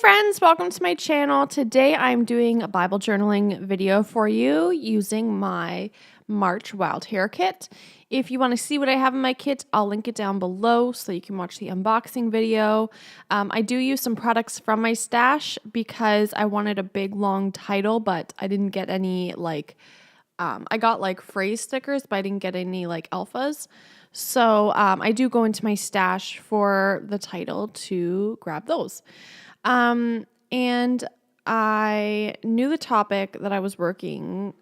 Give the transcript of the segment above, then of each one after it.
friends, welcome to my channel. Today I'm doing a Bible journaling video for you using my March Wild Hare kit. If you want to see what I have in my kit, I'll link it down below so you can watch the unboxing video. I do use some products from my stash because I wanted a big long title, but I didn't get any I got phrase stickers, but I didn't get any alphas. So I do go into my stash for the title to grab those. And I knew the topic that I was studying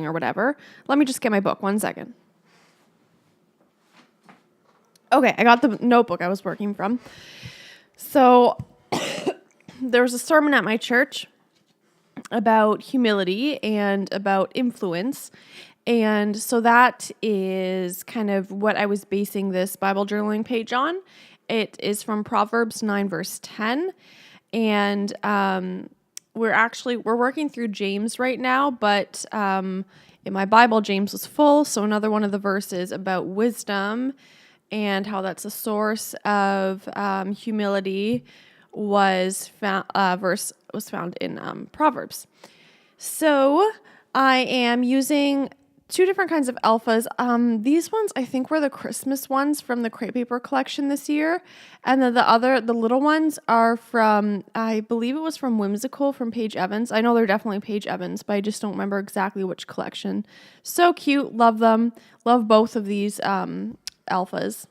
or whatever. Let me just get my book. 1 second. Okay, I got the notebook I was working from. So there was a sermon at my church about humility and about influence. And so that is kind of what I was basing this Bible journaling page on. It is from Proverbs 9 verse 10. And we're working through James right now, but in my Bible, James was full. So another one of the verses about wisdom and how that's a source of humility was found in Proverbs. So I am using two different kinds of alphas. These ones I think were the Christmas ones from the Crepe Paper collection this year. And then the little ones are from, I believe it was from Whimsical from Paige Evans. I know they're definitely Paige Evans, but I just don't remember exactly which collection. So cute. Love them. Love both of these alphas.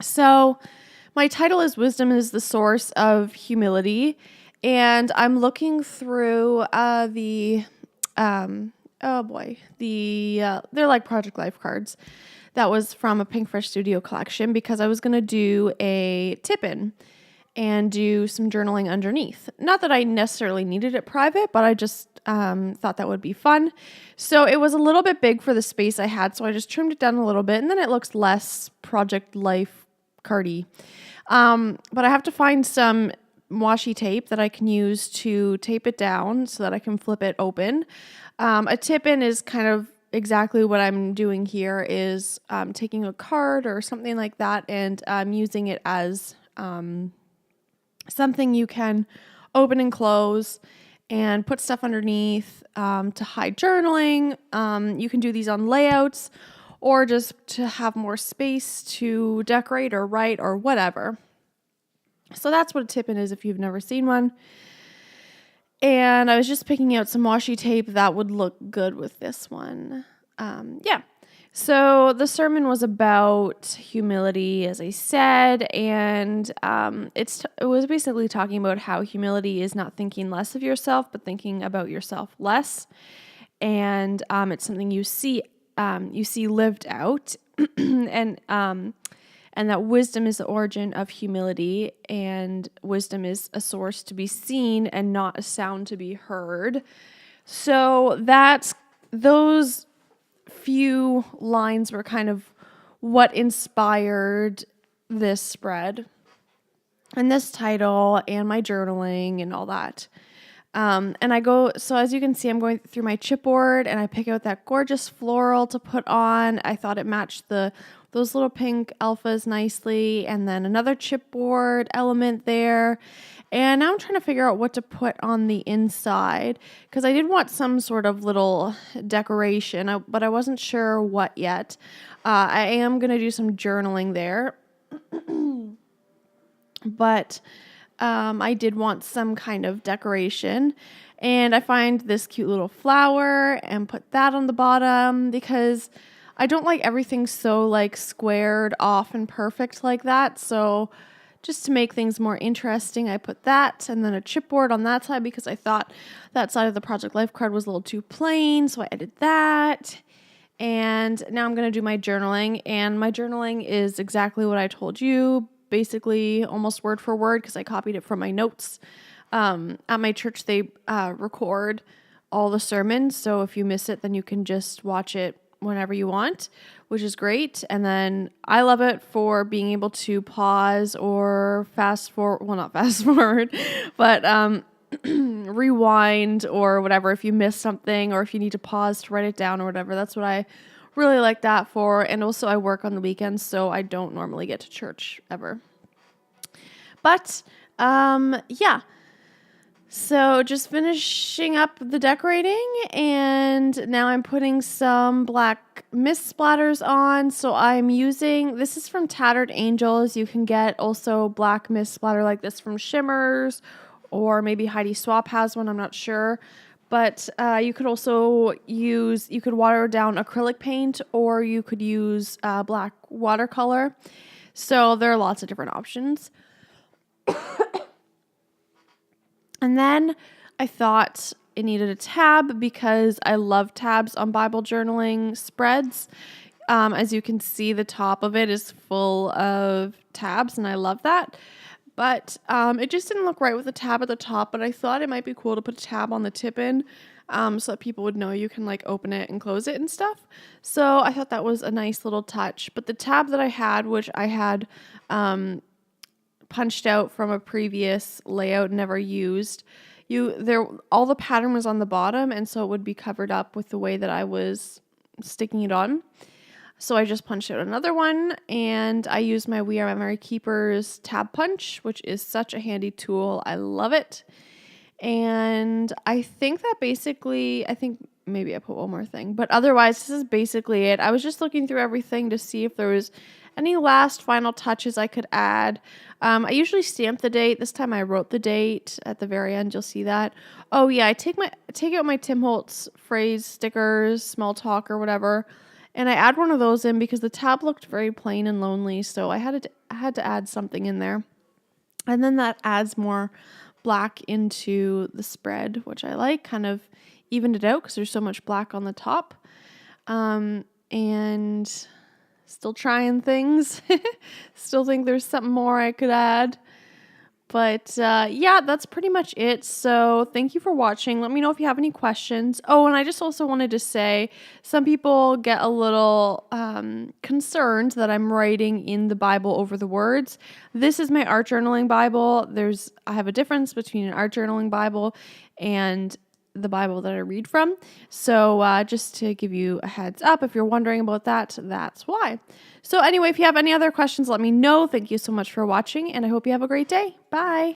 So my title is Wisdom is the Source of Humility. And I'm looking through they're like Project Life cards. That was from a Pink Fresh Studio collection because I was going to do a tip-in and do some journaling underneath. Not that I necessarily needed it private, but I just thought that would be fun. So it was a little bit big for the space I had, so I just trimmed it down a little bit, and then it looks less Project Life cardy. But I have to find some washi tape that I can use to tape it down so that I can flip it open. A tip-in is kind of exactly what I'm doing here is taking a card or something like that and using it as something you can open and close and put stuff underneath to hide journaling. You can do these on layouts or just to have more space to decorate or write or whatever. So that's what a tip-in is if you've never seen one. And I was just picking out some washi tape that would look good with this one. So the sermon was about humility, as I said, and it was basically talking about how humility is not thinking less of yourself, but thinking about yourself less. And it's something you see lived out, and that wisdom is the origin of humility, and wisdom is a source to be seen and not a sound to be heard. So those few lines were kind of what inspired this spread and this title and my journaling and all that. So as you can see, I'm going through my chipboard and I pick out that gorgeous floral to put on. I thought it matched those little pink alphas nicely, and then another chipboard element there. And now I'm trying to figure out what to put on the inside because I did want some sort of little decoration, but I wasn't sure what yet. I am going to do some journaling there, but I did want some kind of decoration. And I find this cute little flower and put that on the bottom because I don't like everything so squared off and perfect like that. So just to make things more interesting, I put that and then a chipboard on that side because I thought that side of the Project Life card was a little too plain. So I added that. And now I'm going to do my journaling. And my journaling is exactly what I told you, basically almost word for word because I copied it from my notes. At my church, they record all the sermons. So if you miss it, then you can just watch it whenever you want, which is great. And then I love it for being able to pause or fast forward, well, not fast forward, but rewind or whatever if you miss something or if you need to pause to write it down or whatever. That's what I really like that for. And also I work on the weekends, so I don't normally get to church ever. But yeah. So just finishing up the decorating, and now I'm putting some black mist splatters on. So I'm using, this is from Tattered Angels. You can get also black mist splatter like this from Shimmers, or maybe Heidi Swap has one, I'm not sure. But you could also use, you could water down acrylic paint, or you could use black watercolor. So there are lots of different options. And then I thought it needed a tab because I love tabs on Bible journaling spreads. As you can see, the top of it is full of tabs, and I love that. But it just didn't look right with the tab at the top, but I thought it might be cool to put a tab on the tip-in so that people would know you can like open it and close it and stuff. So I thought that was a nice little touch. But the tab that I had, which I had punched out from a previous layout, never used, all the pattern was on the bottom, and so it would be covered up with the way that I was sticking it on. So I just punched out another one, and I used my We Are Memory Keepers tab punch, which is such a handy tool. I love it. And I think that basically, I think maybe I put one more thing, but otherwise this is basically it. I was just looking through everything to see if there was any last final touches I could add. I usually stamp the date. This time I wrote the date at the very end. You'll see that. Oh yeah, I take out my Tim Holtz phrase stickers, small talk or whatever, and I add one of those in because the tab looked very plain and lonely. So I had to add something in there, and then that adds more black into the spread, which I like. Kind of evened it out because there's so much black on the top, and still trying things. Still think there's something more I could add. But yeah, that's pretty much it. So thank you for watching. Let me know if you have any questions. Oh, and I just also wanted to say, some people get a little concerned that I'm writing in the Bible over the words. This is my art journaling Bible. I have a difference between an art journaling Bible and the Bible that I read from. So just to give you a heads up, if you're wondering about that, that's why. So anyway, if you have any other questions, let me know. Thank you so much for watching, and I hope you have a great day. Bye.